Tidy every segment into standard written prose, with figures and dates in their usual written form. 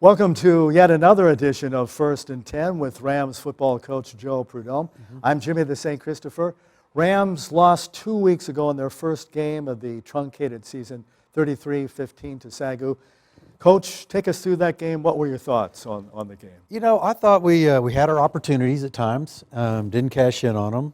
Welcome to yet another edition of First and 10 with Rams football coach Joe Prud'homme. I'm Jimmy the St. Christopher. Rams lost 2 weeks ago in their first game of the truncated season, 33-15 to Sagu. Coach, take us through that game. What were your thoughts on the game? You know, I thought we had our opportunities at times, didn't cash in on them.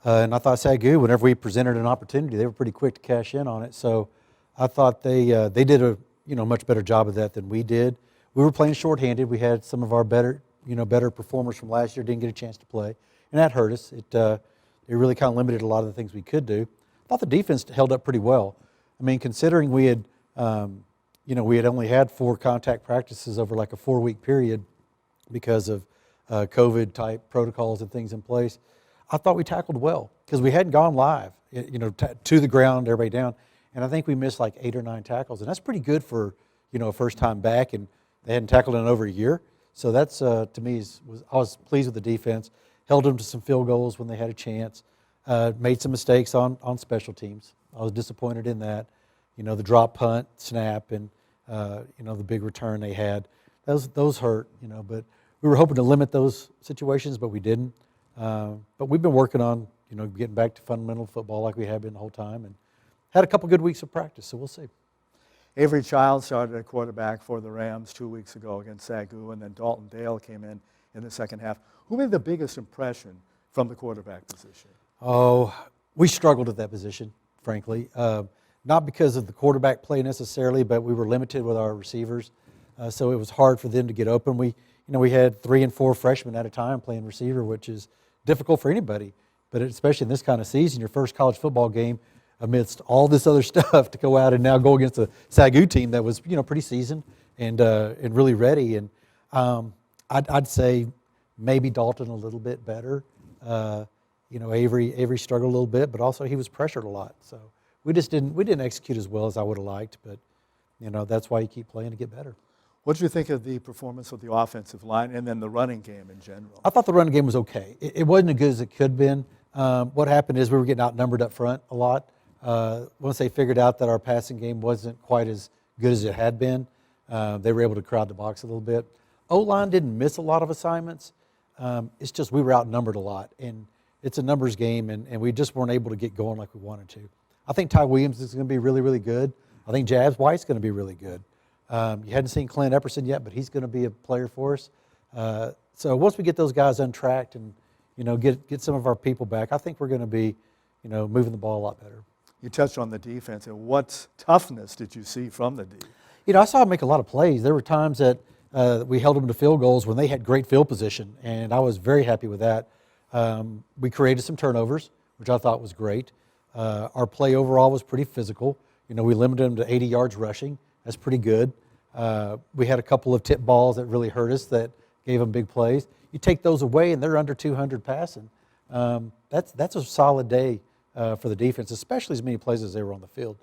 And I thought Sagu, whenever we presented an opportunity, they were pretty quick to cash in on it. So I thought they did a much better job of that than we did. We were playing shorthanded. We had some of our better performers from last year didn't get a chance to play, and that hurt us. It really kind of limited a lot of the things we could do. I thought the defense held up pretty well. I mean, considering we had only had 4 contact practices over like a 4-week period because of COVID type protocols and things in place, I thought we tackled well because we hadn't gone live, to the ground, everybody down, and I think we missed like 8 or 9 tackles, and that's pretty good for a first time back, and they hadn't tackled in over a year. So that's, to me, I was pleased with the defense. Held them to some field goals when they had a chance. Made some mistakes on special teams. I was disappointed in that. The drop punt, snap, and, the big return they had. Those hurt, but we were hoping to limit those situations, but we didn't. But we've been working on, getting back to fundamental football like we have been the whole time, and had a couple good weeks of practice, so we'll see. Avery Child started at quarterback for the Rams 2 weeks ago against Sagu, and then Dalton Dale came in the second half. Who made the biggest impression from the quarterback position? Oh, we struggled at that position, frankly. Not because of the quarterback play necessarily, but we were limited with our receivers. So it was hard for them to get open. We had 3 and 4 freshmen at a time playing receiver, which is difficult for anybody. But especially in this kind of season, your first college football game, amidst all this other stuff, to go out and now go against a Sagu team that was pretty seasoned and really ready. And I'd say maybe Dalton a little bit better. Avery struggled a little bit, but also he was pressured a lot. So we didn't execute as well as I would have liked. But that's why you keep playing to get better. What did you think of the performance of the offensive line and then the running game in general? I thought the running game was okay. It wasn't as good as it could have been. What happened is we were getting outnumbered up front a lot. Once they figured out that our passing game wasn't quite as good as it had been, they were able to crowd the box a little bit. O-line didn't miss a lot of assignments. It's just we were outnumbered a lot, and it's a numbers game, and we just weren't able to get going like we wanted to. I think Ty Williams is going to be really, really good. I think Jabs White's going to be really good. You hadn't seen Clint Epperson yet, but he's going to be a player for us. So once we get those guys untracked and get some of our people back, I think we're going to be moving the ball a lot better. You touched on the defense, and what toughness did you see from the D? I saw them make a lot of plays. There were times that we held them to field goals when they had great field position, and I was very happy with that. We created some turnovers, which I thought was great. Our play overall was pretty physical. We limited them to 80 yards rushing. That's pretty good. We had a couple of tip balls that really hurt us that gave them big plays. You take those away, and they're under 200 passing. That's a solid day for the defense, especially as many plays as they were on the field.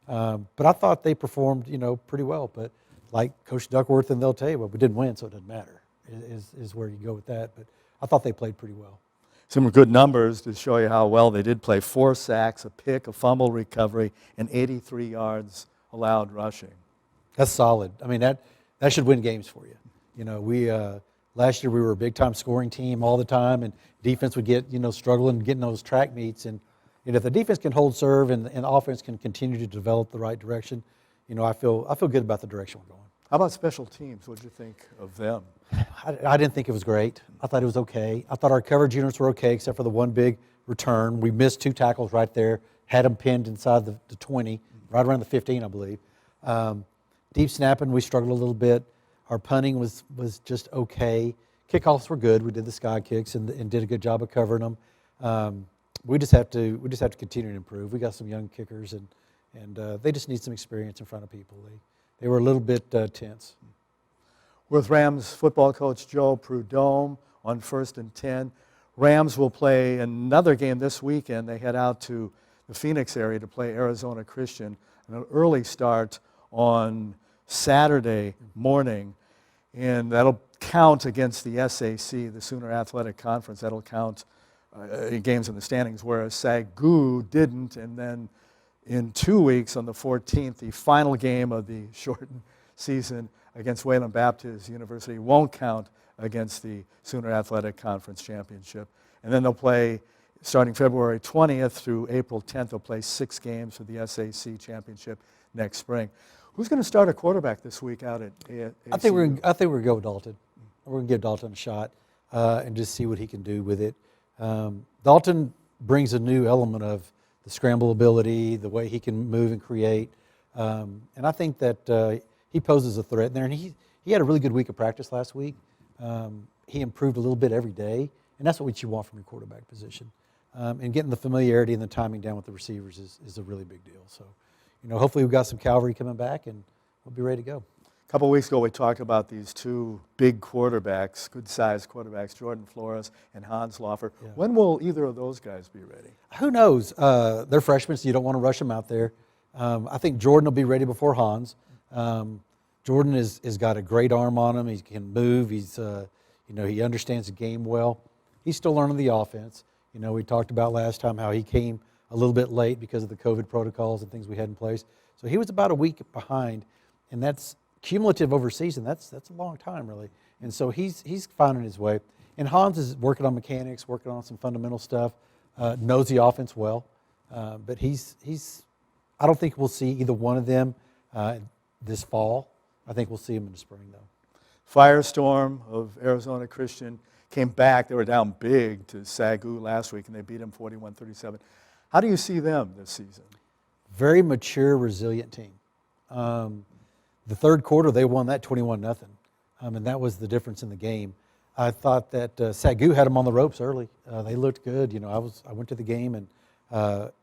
But I thought they performed, pretty well. But like Coach Duckworth, and they'll tell you, well, we didn't win, so it doesn't matter, is where you go with that. But I thought they played pretty well. Some good numbers to show you how well they did play. 4 sacks, a pick, a fumble recovery, and 83 yards allowed rushing. That's solid. I mean, that should win games for you. We last year we were a big-time scoring team all the time, and defense would get, struggling getting those track meets. And if the defense can hold serve and the offense can continue to develop the right direction, I feel good about the direction we're going. How about special teams? What did you think of them? I didn't think it was great. I thought it was okay. I thought our coverage units were okay, except for the one big return. We missed 2 tackles right there, had them pinned inside the 20, right around the 15, I believe. Deep snapping, we struggled a little bit. Our punting was just okay. Kickoffs were good. We did the sky kicks and did a good job of covering them. We just have to continue to improve. We got some young kickers, and they just need some experience in front of people. They were a little bit tense. With Rams football coach Joe Prud'homme on First and 10. Rams will play another game this weekend. They head out to the Phoenix area to play Arizona Christian. An early start on Saturday morning, and that'll count against the SAC, the Sooner Athletic Conference. That'll count games in the standings, whereas Sagu didn't. And then in 2 weeks, on the 14th, the final game of the shortened season against Wayland Baptist University won't count against the Sooner Athletic Conference Championship. And then they'll play, starting February 20th through April 10th, they'll play 6 games for the SAC Championship next spring. Who's going to start a quarterback this week out at ACU? I think we're going to go with Dalton. We're going to give Dalton a shot and just see what he can do with it. Dalton brings a new element of the scramble ability, the way he can move and create. And I think that he poses a threat there. And he had a really good week of practice last week. He improved a little bit every day. And that's what you want from your quarterback position. And getting the familiarity and the timing down with the receivers is a really big deal. So, hopefully we've got some cavalry coming back and we'll be ready to go. A couple of weeks ago, we talked about these 2 big quarterbacks, good-sized quarterbacks, Jordan Flores and Hans Loffer. Yeah. When will either of those guys be ready? Who knows? They're freshmen, so you don't want to rush them out there. I think Jordan will be ready before Hans. Jordan has got a great arm on him. He can move. He's, he understands the game well. He's still learning the offense. We talked about last time how he came a little bit late because of the COVID protocols and things we had in place. So he was about a week behind, and that's cumulative over season. That's a long time, really. And so he's finding his way. And Hans is working on mechanics, working on some fundamental stuff, knows the offense well. But I don't think we'll see either one of them this fall. I think we'll see them in the spring, though. Firestorm of Arizona Christian came back. They were down big to Sagu last week, and they beat them 41-37. How do you see them this season? Very mature, resilient team. The third quarter, they won that 21-0, and that was the difference in the game. I thought that Sagu had them on the ropes early. They looked good. I went to the game, and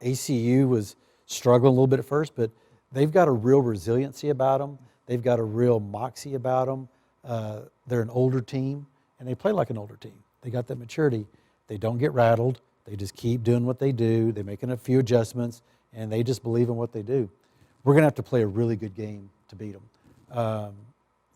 ACU was struggling a little bit at first, but they've got a real resiliency about them. They've got a real moxie about them. They're an older team, and they play like an older team. They got that maturity. They don't get rattled. They just keep doing what they do. They're making a few adjustments, and they just believe in what they do. We're going to have to play a really good game to beat them.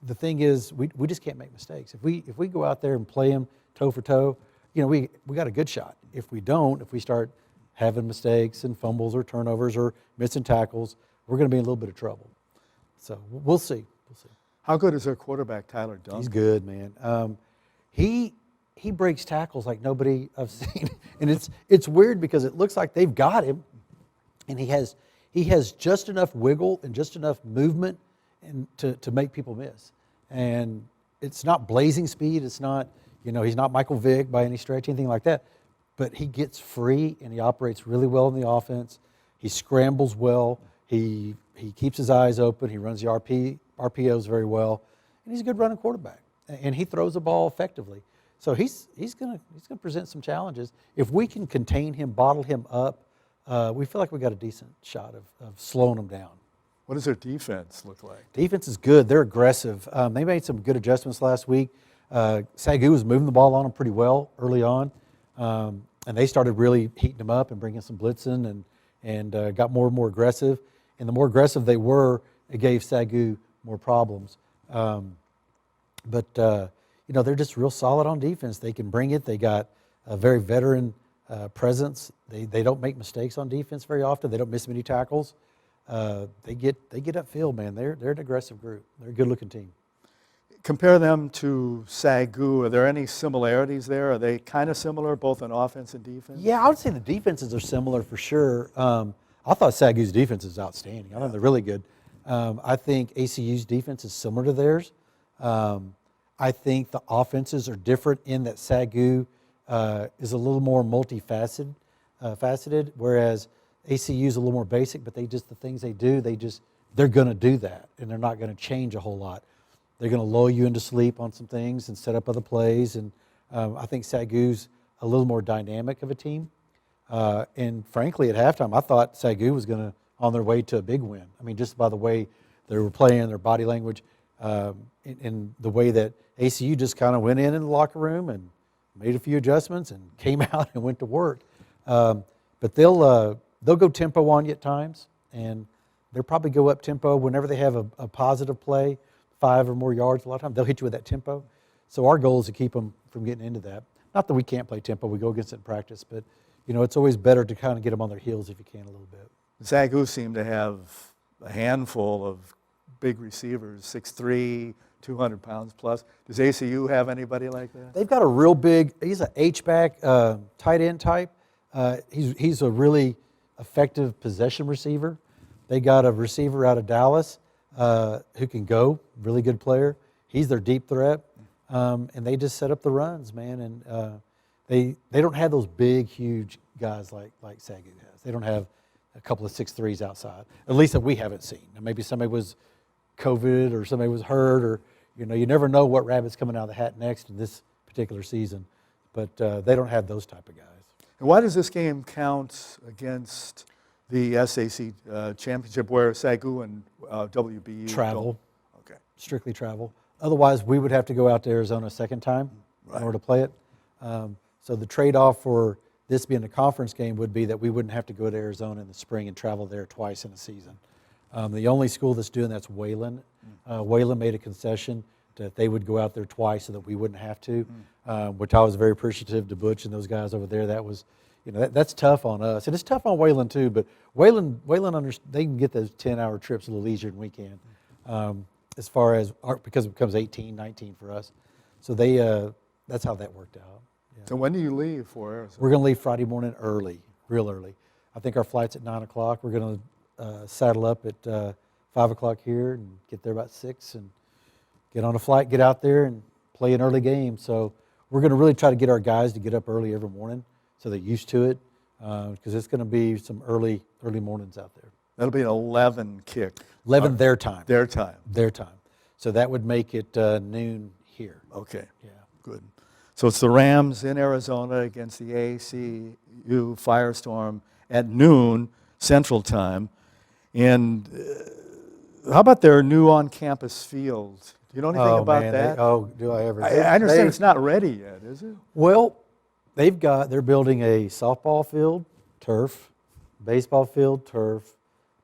The thing is, we just can't make mistakes. If we go out there and play them toe for toe, we got a good shot. If we don't, if we start having mistakes and fumbles or turnovers or missing tackles, we're going to be in a little bit of trouble. So we'll see. How good is their quarterback, Tyler Duncan? He's good, man. He breaks tackles like nobody I've seen, and it's weird because it looks like they've got him, and he has just enough wiggle and just enough movement and to make people miss. And it's not blazing speed. It's not, he's not Michael Vick by any stretch, anything like that. But he gets free and he operates really well in the offense. He scrambles well. He keeps his eyes open. He runs the RPOs very well, and he's a good running quarterback. And he throws the ball effectively. So he's going to present some challenges. If we can contain him, bottle him up, we feel like we got a decent shot of slowing him down. What does their defense look like? Defense is good. They're aggressive. They made some good adjustments last week. Sagu was moving the ball on them pretty well early on, and they started really heating them up and bringing some blitzing and got more and more aggressive. And the more aggressive they were, it gave Sagu more problems. But they're just real solid on defense. They can bring it. They got a very veteran presence. They don't make mistakes on defense very often. They don't miss many tackles. They get upfield, man. They're an aggressive group. They're a good-looking team. Compare them to Sagu. Are there any similarities there? Are they kind of similar, both on offense and defense? Yeah, I would say the defenses are similar for sure. I thought Sagu's defense is outstanding. I thought they're really good. I think ACU's defense is similar to theirs. I think the offenses are different in that Sagu is a little more multifaceted, whereas ACU is a little more basic, but the things they do, they're going to do that, and they're not going to change a whole lot. They're going to lull you into sleep on some things and set up other plays, and I think Sagu's a little more dynamic of a team. And frankly, at halftime, I thought Sagu was going to on their way to a big win. I mean, just by the way they were playing, their body language, and the way that ACU just kind of went in the locker room and made a few adjustments and came out and went to work. But they'll go tempo on you at times, and they'll probably go up tempo whenever they have a positive play, 5 or more yards. A lot of times they'll hit you with that tempo. So our goal is to keep them from getting into that. Not that we can't play tempo, we go against it in practice, but it's always better to kind of get them on their heels if you can a little bit. Sagu seemed to have a handful of big receivers, 6'3", 200 pounds plus. Does ACU have anybody like that? They've got a real big, he's an H-back tight end type. He's a really effective possession receiver. They got a receiver out of Dallas who can go, really good player. He's their deep threat. And they just set up the runs, man. And they don't have those big, huge guys like Sagu has. They don't have a couple of 6'3s outside, at least that we haven't seen. Now, maybe somebody was COVID or somebody was hurt, or you never know what rabbit's coming out of the hat next in this particular season. But they don't have those type of guys. And why does this game count against the SAC championship where Sagu and WBU Travel. Okay. Strictly travel. Otherwise, we would have to go out to Arizona a second time in order to play it. So the trade-off for this being a conference game would be that we wouldn't have to go to Arizona in the spring and travel there twice in a season. The only school that's doing that's Wesleyan. Wesleyan made a concession that they would go out there twice so that we wouldn't have to, which I was very appreciative to Butch and those guys over there. That was, that's tough on us. And it's tough on Wesleyan too, but Wesleyan they can get those 10-hour trips a little easier than we can, as far as, because it becomes 18, 19 for us. So that's how that worked out. Yeah. So when do you leave for Arizona? We're going to leave Friday morning early, real early. I think our flight's at 9 o'clock. We're going to saddle up at 5 o'clock here and get there about 6 and get on a flight, get out there and play an early game. So we're going to really try to get our guys to get up early every morning so they're used to it, because it's going to be some early mornings out there. That'll be an 11 kick. 11 their time. Their time. Their time. So that would make it noon here. Okay. Yeah. Good. So it's the Rams in Arizona against the ACU Firestorm at noon Central Time. And how about their new on-campus field? Do you know anything about that? Do I ever? I understand it's not ready yet, is it? Well, they're building a softball field, turf, baseball field, turf,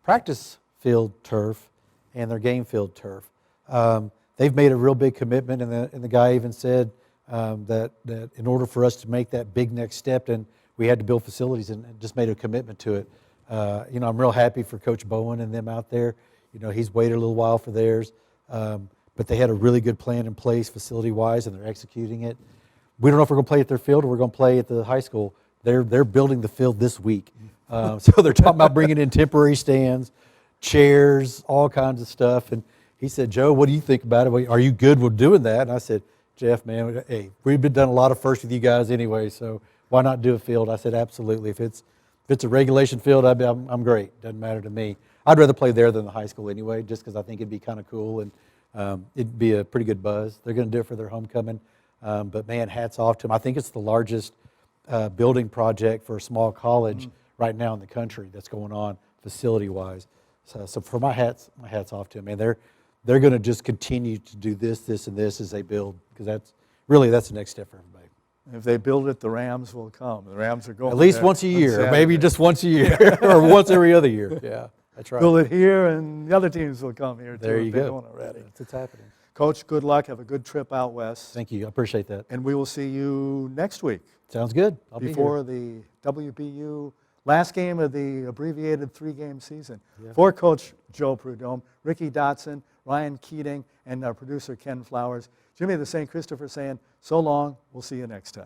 practice field, turf, and their game field, turf. They've made a real big commitment, and the guy even said that in order for us to make that big next step, then we had to build facilities, and just made a commitment to it. I'm real happy for Coach Bowen and them out there. He's waited a little while for theirs, but they had a really good plan in place facility-wise, and they're executing it. We don't know if we're going to play at their field or we're going to play at the high school. They're building the field this week. So they're talking about bringing in temporary stands, chairs, all kinds of stuff. And he said, Joe, what do you think about it? Are you good with doing that? And I said, Jeff, man, hey, we've been done a lot of firsts with you guys anyway, so why not do a field? I said, absolutely. If it's a regulation field, I'm great. Doesn't matter to me. I'd rather play there than the high school anyway, just because I think it'd be kind of cool, and it'd be a pretty good buzz. They're going to do it for their homecoming. But man, hats off to them. I think it's the largest building project for a small college right now in the country that's going on facility-wise. So for my hats off to them. Man, they're going to just continue to do this, and this as they build, because that's the next step for everybody. If they build it, the Rams will come. The Rams are going at least once a year, on maybe just once a year, or once every other year. Yeah, that's right. Build it here, and the other teams will come here too. There you if they go. don't already. That's what's happening. Coach, good luck. Have a good trip out west. Thank you. I appreciate that. And we will see you next week. Sounds good. I'll before be here. the WBU last game of the abbreviated 3-game season. Yeah. For Coach Joe Prud'homme, Ricky Dotson, Ryan Keating, and our producer Ken Flowers, Jimmy the St. Christopher saying, so long, we'll see you next time.